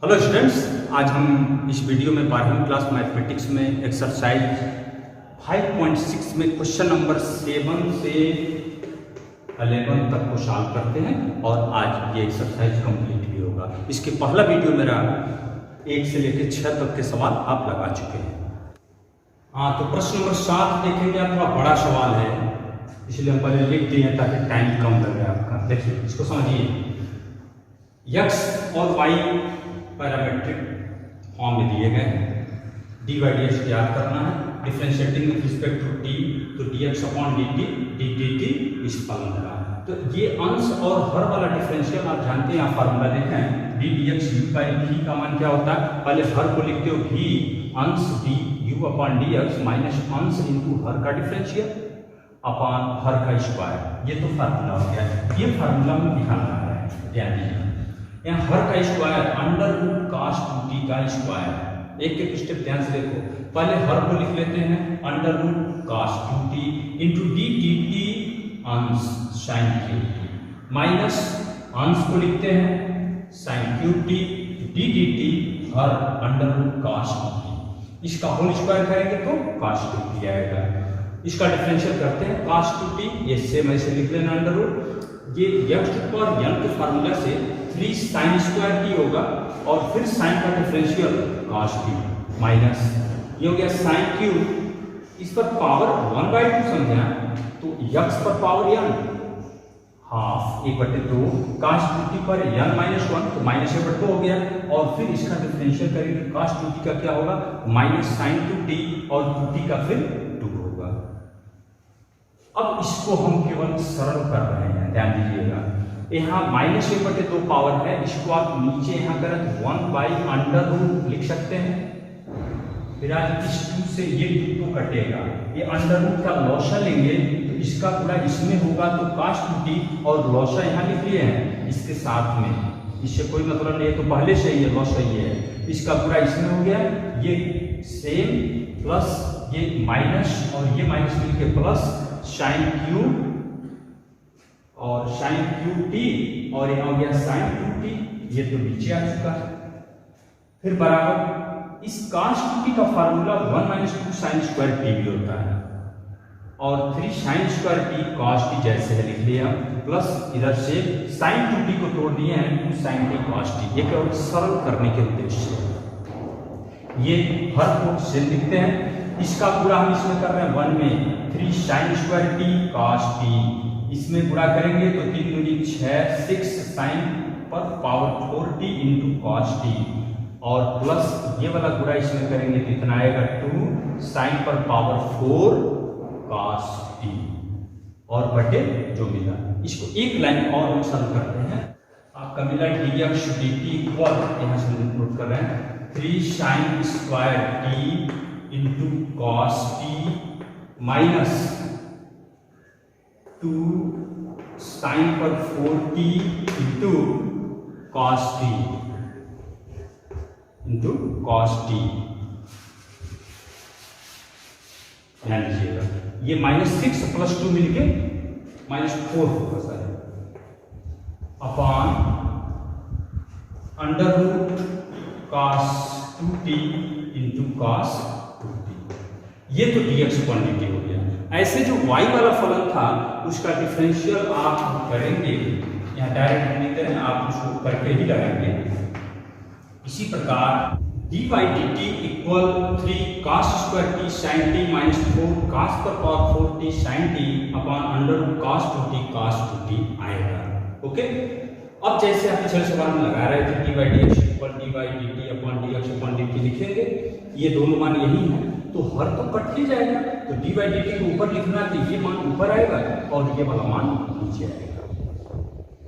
Hello students, आज हम इस वीडियो में 12वीं क्लास मैथमेटिक्स में एक्सरसाइज 5.6 में क्वेश्चन नंबर 7 से 11 तक को सॉल्व करते हैं और आज ये एक्सरसाइज कंप्लीट भी होगा। इसके पहला वीडियो मेरा 1 से लेकर 6 तक के सवाल आप लगा चुके हैं। तो प्रश्न नंबर 7 देखेंगे। आप थोड़ा बड़ा सवाल है इसलिए हम पहले लिख दिए ताकि टाइम कम लगे आपका। देखिए इसको समझिए। x और y पैरामीट्रिक फॉर्म में दिए गए हैं। dy dx ज्ञात करना है। Differentiating with respect to t, तो dx अपॉन dt dt इस फॉर्म में रहा है। तो ये अंश और हर वाला डिफरेंशियल आप जानते हैं। आप फार्मूला देखें d dx u by v का मान क्या होता है। पहले हर को लिखते हो v अंश d u upon dx minus अंश इंटू हर का डिफरेंशियल अपॉन हर का स्क्वायर। ये तो फार्मूला हो गया। ये फार्मूला में दिखाना है, ध्यान दीजिए। यहाँ हर का square under root cos 2t का स्क्वायर। एक एक स्टेप ध्यान से देखो। पहले हर को लिख लेते हैं under root cos 2t into d t अंश साइन क्यूब माइनस अंश को लिखते हैं sine cube t d t हर अंडर रूट cos 2t। इसका होल स्क्वायर करेंगे तो cos 2t आएगा। इसका डिफरेंशियल करते हैं cos 2t, ये सेम ऐसे लिख लेना अंडर रूट। ये x पर n के फार्मूला से 3 साइन स्क्वायर t होगा और फिर साइन का डिफरेंशियल cos t माइनस ये हो गया साइन क्यूब। इस पर पावर 1/2 समझा तो x पर power n half 1/2 cos 2t पर n माइनस 1 तो माइनस 1/2 हो गया। और फिर इसका डिफरेंशियल करेंगे cos 2t का क्या होगा माइनस साइन 2t और 2t का फिर 2 होगा। अब इसको हम केवल सरल कर रहे हैं, ध्यान दीजिएगा। यहाँ माइनस 1/2 पावर है, इसको आप नीचे यहाँ करें तो 1/√2 लिख सकते हैं। फिर आज इस 2 से ये 2 कटेगा, ये अंडर रूट का लॉसा लेंगे तो इसका पूरा इसमें होगा तो cos 2t और लॉसा यहाँ लिख लिए हैं इसके साथ में। इससे कोई मतलब नहीं है, तो पहले से ये लॉसा ये है, इसका पूरा इसमें हो गया। ये सेम प्लस ये माइनस और ये माइनस मिलके प्लस साइन क्यूब और साइन क्यूब टी और यहाँ हो गया साइन 2t। ये तो नीचे आ चुका है। फिर बराबर इस cos 2t का फार्मूला 1 - 2 साइन स्क्वायर टी भी होता है और 3 sine square T cos t जैसे है लिख लिया प्लस इधर से साइन 2t को तोड़ दिए हैं 2 साइन t cos t। ये केवल सरल करने के उद्देश्य से ये हर को से लिखते हैं। इसका पूरा हम इसमें कर रहे हैं 1 में 3 sine square T cos t, इसमें गुणा करेंगे तो 3 दूनी 6 6 साइन पर power 4t into cos t और प्लस ये वाला गुणा इसमें करेंगे तो इतना आएगा 2 साइन पर पावर 4 cos t और बटे जो मिला। इसको एक लाइन और हम सॉल्व करते हैं। आपका मिला dx dt इक्वल, यहाँ से नोट कर रहे हैं 3 sine square t into cos t minus 2 sine पर 4t into cos t into cos t। ध्यान दीजिएगा ये -6 + 2 मिलके -4 होगा sir upon under root cos 2t into cos 2t। ये तो dx क्वांटिटी हो गया। ऐसे जो y वाला फलन था उसका डिफरेंशियल आप करेंगे, यहाँ डायरेक्ट हम लिखते हैं, आप उसको करके ही लगाएंगे। इसी प्रकार dy dt equal 3 cos square t sin t minus 4 cos पर power 4t sin t upon under root cos 2t cos 2t आएगा। ओके, अब जैसे आप पिछले सवाल में लगा रहे थे dy dx equal dy dt upon dx upon dt लिखेंगे, ये दोनों मान यही है तो हर तो कट ही जाएगा। तो dy dt को ऊपर लिखना है तो ये मान ऊपर आएगा और ये वाला मान नीचे आएगा।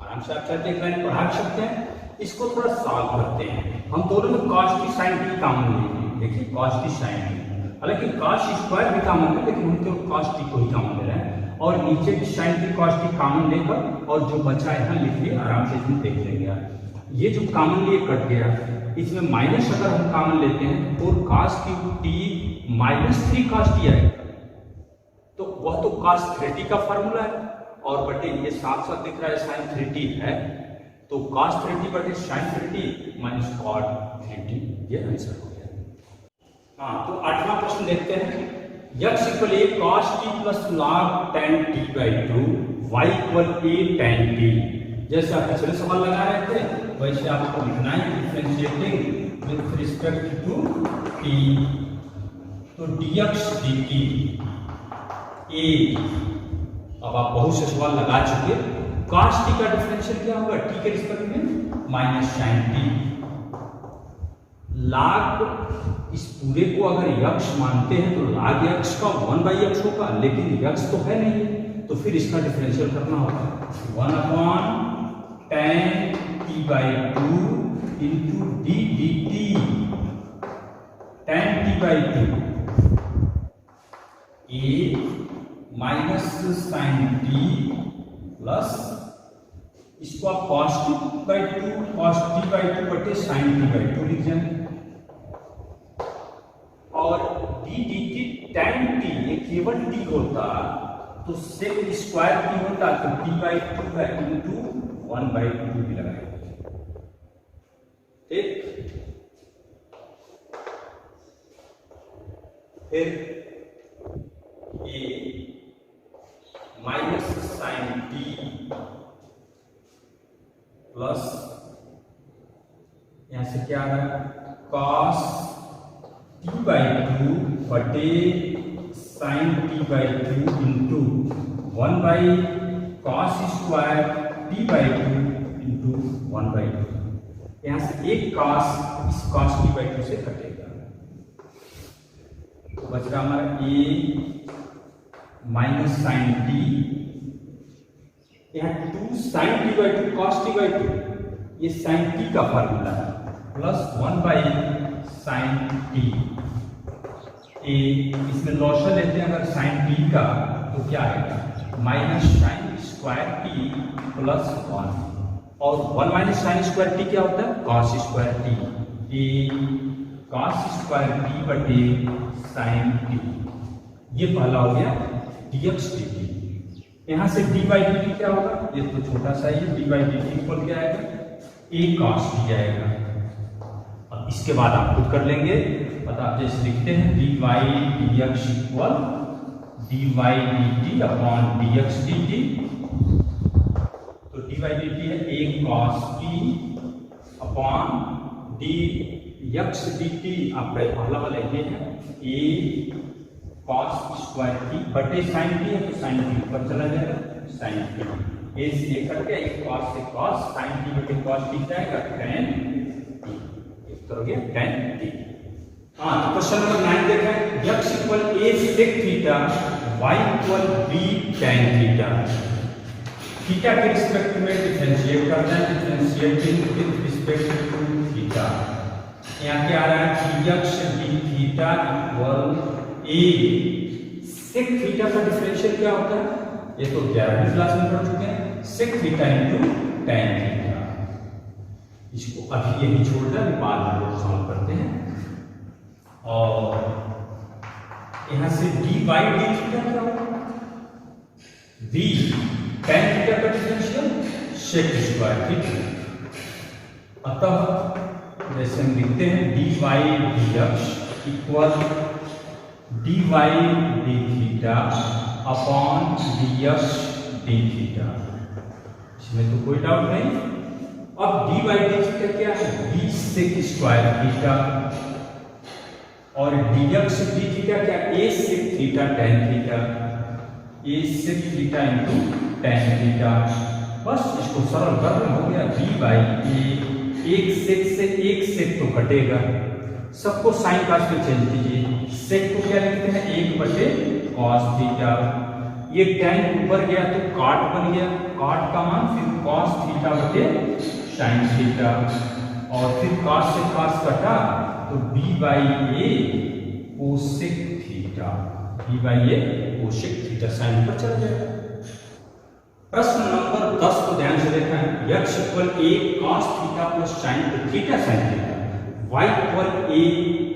आराम से आप चाहते हैं लाइन पढ़ा सकते हैं। इसको थोड़ा सॉल्व करते हैं। हम दोनों में cos t sin t common लेंगे। देखिए cos t sin t, हालांकि cos स्क्वायर भी कॉमन है लेकिन हम तो cos t को ही कॉमन ले रहे हैं और नीचे भी sin t cos t common लेकर और जो बचा यहाँ लिख लिए आराम से इसमें देख लेंगे। ये जो कॉमन लिए कट गया, इसमें माइनस अगर हम कॉमन लेते हैं तो cos t -3 cos t आएगा, तो वह तो cos 3t का फार्मूला है और बटे ये साथ साथ दिख रहा है sin 3t है तो cos 3t बटे sin 3t minus cot 3t, ये आंसर हो गया। हाँ, तो 8वां प्रश्न देखते हैं। x equal a cos t plus log tan t by 2, y equal a tan t। जैसे आप पिछले सवाल लगा रहे थे वैसे आपको लिखना है differentiating with respect to t। तो dx dt a, अब आप बहुत से सवाल लगा चुके। cos t का डिफरेंशियल क्या होगा t के रिस्पेक्ट में, माइनस sin t। log इस पूरे को अगर x मानते हैं तो log x का 1/x होगा, लेकिन x तो है नहीं, तो फिर इसका डिफरेंशियल करना होगा 1/tan t by 2 into D dt tan t by 2 a minus sin t plus इसको आप cos t बाई 2 बटे sin t बाई 2 लिख जाएंगे, और डी dt tan t ये केवल t होता तो sec स्क्वायर t होता, तो t बाई 2 है इंटू 1/2 भी लगाएंगे। ठीक, फिर a minus sin t plus यहां से क्या आ रहा है cos t बाई 2 बटे sin t by 2 into 1/cos square t by 2 into 1/2। यहां से एक cos इस cos t बाई 2 से कटेगा, तो बच रहा हमारा a माइनस sin t, यहाँ 2 sin t by 2 cos t by 2 ये sin t का फार्मूला है, प्लस 1/sin t। इसमें लॉसन लेते हैं अगर sin t का तो क्या आएगा minus sin square t plus 1, और 1 माइनस sin स्क्वायर t क्या होता है cos square t, cos square t बटे sin t। ये पहला हो गया dx dt। यहां से d बाई dt क्या होगा, ये तो छोटा सा ही, d बाई dt इक्वल क्या आएगा a cos t आएगा। अब इसके बाद आप खुद कर लेंगे, पता आप जैसे लिखते हैं dy dx equal dy dt upon dx dt, तो dy dt है a cos t upon dx dt, आपका पहला वाला ये है a cos स्क्वायर t बटे sin t है, तो sin t ऊपर चला जाएगा sin t, a से करके एक cos से cos sin t बटे cos t जाएगा tan t, एक करोगे tan t। हाँ, तो क्वेश्चन नंबर 9 देखें, x equal a sec theta y equal b tan theta. Theta के रिस्पेक्ट में डिफरेंशिएट करना है, differentiating with respect to theta. यहाँ क्या आ रहा है dx d theta equal a sec theta का डिफरेंशियल क्या होता है, ये तो 11वीं क्लास में पढ़ चुके हैं, sec theta into tan theta. इसको अभी यही छोड़ना, बाद में लोग सॉल्व करते हैं। और यहां से dy d थीटा क्या होगा, v tan थीटा का डिफरेंशियल sec स्क्वायर थीटा। अतः जैसे हम लिखते हैं dy dx equal dy d theta upon dx d theta. इसमें तो कोई डाउट नहीं। अब dy d थीटा क्या है, b sec स्क्वायर थीटा, और dx d थीटा क्या, a sec theta tan theta, a sec theta into tan theta. बस इसको सरल कर रहे हो गया v बाई a, एक sec से एक sec तो कटेगा, सबको साइन कास में चेंज कीजिए, sec को क्या लिखते हैं 1 बटे cos थीटा, ये tan ऊपर गया तो cot बन गया, cot का मान फिर cos थीटा बटे sin थीटा, और फिर cos से cos कटा तो b by a cosec theta, b by a cosec theta, sine पर चला जाएगा। प्रश्न नंबर 10 को ध्यान से देखना है, x equal a cos theta plus sin theta sin theta, y equal a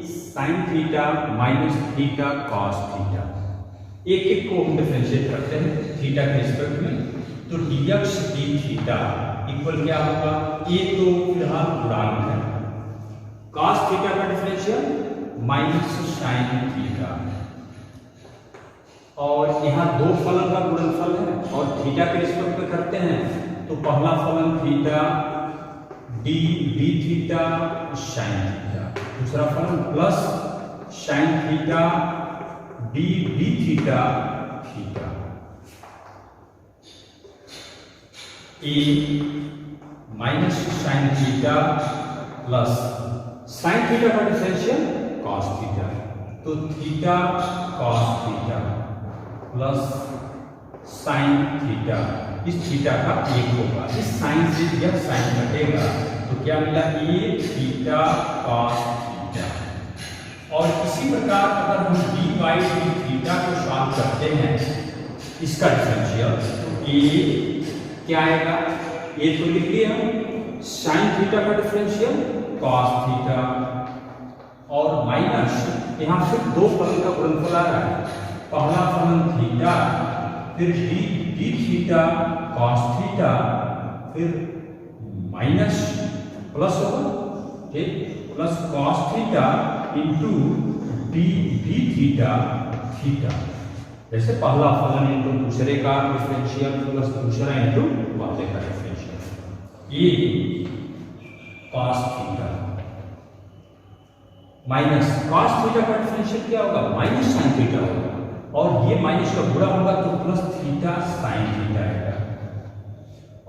sin theta minus theta cos theta. एक एक को हम डिफरेंशिएट करते हैं थीटा के रिस्पेक्ट में, तो dx d थीटा इक्वल क्या होगा, ए तो फिलहाल गुणांक है, cos थीटा का डिफरेंशियल माइनस साइन थीटा, और यहाँ दो फलन का गुणनफल है और थीटा के रिस्पेक्ट में करते हैं तो पहला फलन theta d d theta sine theta, दूसरा फलन plus sine theta d d theta theta, a minus sine theta plus sine theta का डिफरेंशियल कॉस थीटा, तो theta cos theta plus sine theta, इस थीटा का एक होगा, इस साइन से जब साइन घटेगा तो क्या मिला, ए थीटा कॉस थीटा। और इसी प्रकार अगर हम डी बाई डी थीटा को सॉल्व करते हैं इसका डिफरेंशियल, तो ए क्या आएगा, ए तो लिख लिया हम साइन थीटा का डिफरेंशियल कॉस थीटा, और माइनस यहाँ फिर दो फलन का गुणनफल आ रहा है, पहला फलन थीटा फिर D d theta cos theta, फिर माइनस प्लस होगा, ठीक, plus cos theta into d d theta theta, जैसे पहला फलन इंटू दूसरे का डिफरेंशियल प्लस दूसरा इंटू पहले का डिफरेंशियल, ये cos theta minus cos theta का डिफरेंशियल क्या होगा, माइनस साइन थीटा होगा, और ये माइनस का गुणा होगा तो प्लस थीटा साइन थीटा आएगा,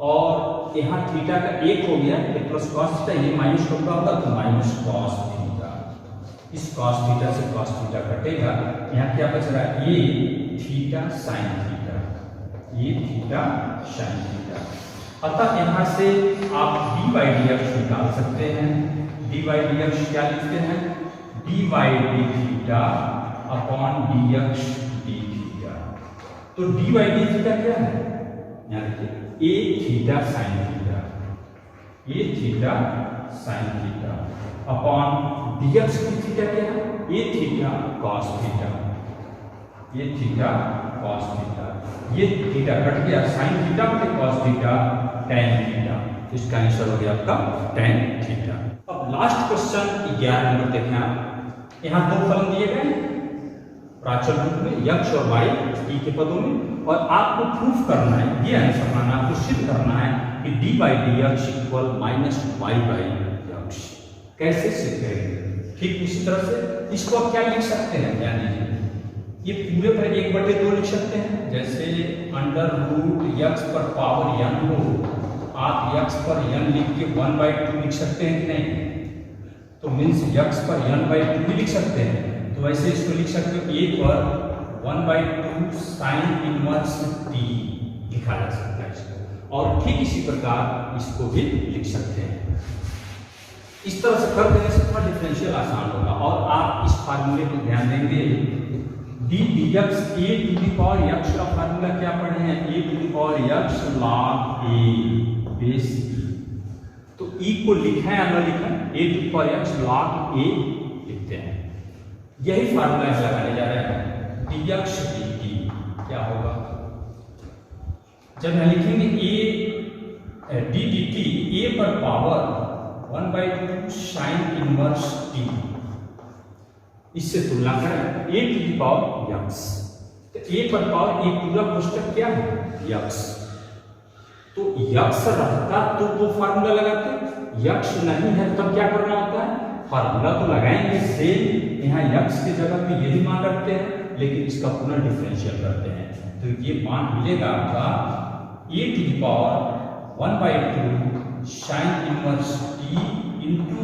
और यहाँ थीटा का एक हो गया ये प्लस कॉस थीटा, ये माइनस का गुणा होगा तो माइनस कॉस थीटा, इस कॉस थीटा से कॉस थीटा कटेगा, यहाँ क्या बच रहा है, ये थीटा साइन थीटा, ये थीटा साइन थीटा। अतः यहाँ से आप डी बाई डी एक्स निकाल सकते हैं, डी बाई डी एक्स क्या लिखते हैं, d by d theta upon d x d theta, तो डी बाई डी थीटा क्या है, यहाँ देखिए a theta sine theta, a theta sine theta upon d x की थीटा क्या है, ए थीटा कॉस थीटा, ये थीटा कॉस थीटा, ये थीटा कट गया, साइन थीटा में कॉस थीटा tan थीटा, इसका आंसर हो गया आपका tan थीटा। अब लास्ट क्वेश्चन 11 नंबर देखें आप, यहाँ दो फलन दिए गए प्राचल रूप में यक्ष और वाई ई के पदों में, और आपको प्रूफ करना है, ये आंसर माना आपको सिद्ध करना है कि d by d x equal minus y by x. कैसे सिद्ध करेंगे, ठीक उसी तरह से इसको आप क्या लिख सकते हैं, ध्यान दीजिए, ये पूरे पर 1/2 लिख सकते हैं, जैसे अंडर रूट यक्स पर पावर n हो, आप यक्स पर n लिख के 1/2 लिख सकते हैं कि नहीं, तो मीन्स यक्स पर n/2 भी लिख सकते हैं, तो वैसे इसको लिख सकते हो a पर 1/2 साइन इनवर्स t लिखा जा सकता है इसको, और ठीक इसी प्रकार इसको भी लिख सकते हैं। इस तरह से कर देने से थोड़ा डिफरेंशियल आसान होगा, और आप इस फार्मूले को ध्यान देंगे, d d x a to the power x का फार्मूला क्या पढ़े हैं, a to the power x log a base, तो ई को लिखा है या न लिखा है, a to the power x log a लिखते हैं, यही फार्मूला है लगाने जा रहे हैं, डी एक्स डी टी क्या होगा, जब हम लिखेंगे ए डी डी टी, ए पर पावर 1/2 साइन इनवर्स टी, इससे तुलना करें ए टू दी पावर यक्स, तो ए पर पावर ए पूरा कोष्टक क्या है यक्स, तो यक्स रहता तो फार्मूला लगाते, यक्स नहीं है तब क्या करना होता है, फार्मूला तो लगाएंगे सेम, यहाँ यक्स की जगह पे यही मान रखते हैं, लेकिन इसका पुनः डिफरेंशियल करते हैं, तो ये मान मिलेगा आपका a to the power 1/2 sine inverse t into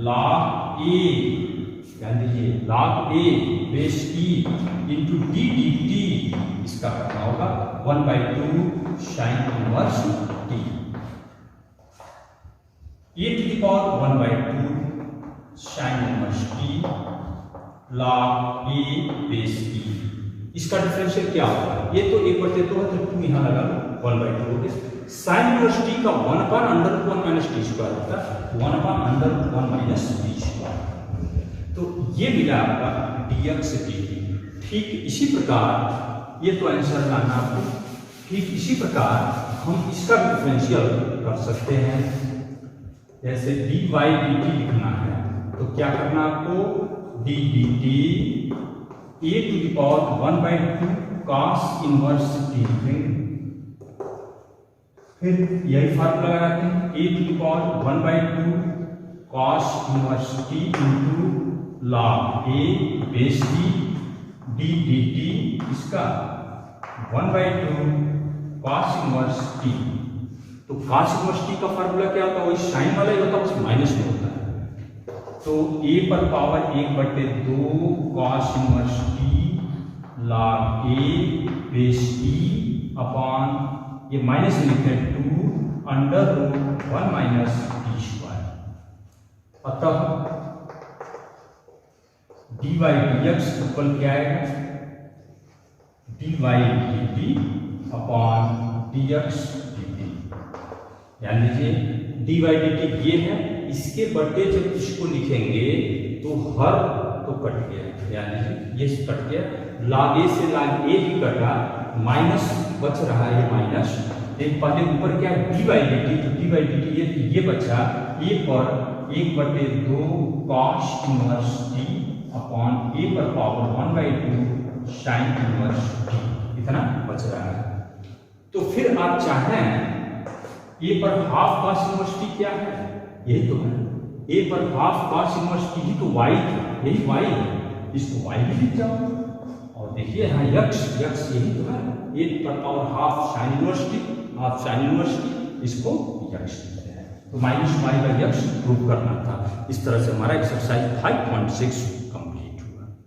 log a, ध्यान दीजिए log a base e into d d t, इसका करना होगा 1/2 sine inverse t, a to the power 1/2 sine inverse t log a base e, इसका differential क्या होगा, ये तो 1/2 है तो 2 यहाँ लगा लो 1/2 हो गया, साइन इनवर्स टी का 1/√1 माइनस टी स्क्वायर होता है 1/√1 माइनस टी स्क्वायर, तो ये मिला आपका dx dt। ठीक इसी प्रकार ये तो आंसर लाना आपको ठीक इसी प्रकार हम इसका डिफरेंशियल कर सकते हैं। जैसे dy dt लिखना है तो क्या करना आपको, d dt a to the power 1/2 cos inverse t लिखेंगे। फिर यही फार्मूला लगाते हैं, a to the power 1/2 cos inverse t into log a base t d dt इसका 1/2 cos इनवर्स t। तो cos इनवर्स t का फार्मूला क्या होता है, वही साइन वाला ही होता है, बस माइनस में होता है। तो a पर power 1/2 cos inverse t log a base t upon ये माइनस लिखते हैं 2 under root 1 minus t square. अतः dy dx इक्वल क्या आएगा, dy dt upon dx dt। ध्यान लीजिए dy dt ये है, इसके बटे जब इसको लिखेंगे तो हर तो कट गया, ध्यान लीजिए ये कट गया, log a से log a भी कटा, माइनस बच रहा है माइनस। एक पहले ऊपर क्या है dy dt, तो dy dt ये बचा a पर 1/2 cos inverse t upon a पर पावर 1/2 साइन इनवर्स t, इतना बच रहा है। तो फिर आप चाहें a पर हाफ cos इनवर्स t क्या है, यही तो है, a पर हाफ cos इनवर्स t ही तो y था, यही y है, इसको y भी लिख जाओ। और देखिए यहाँ यक्ष यही तो है, a पर power half sine inverse t, half sine inverse t, इसको यक्ष लिखते हैं। तो माइनस y का यक्ष प्रूव करना था। इस तरह से हमारा एक्सरसाइज 5.6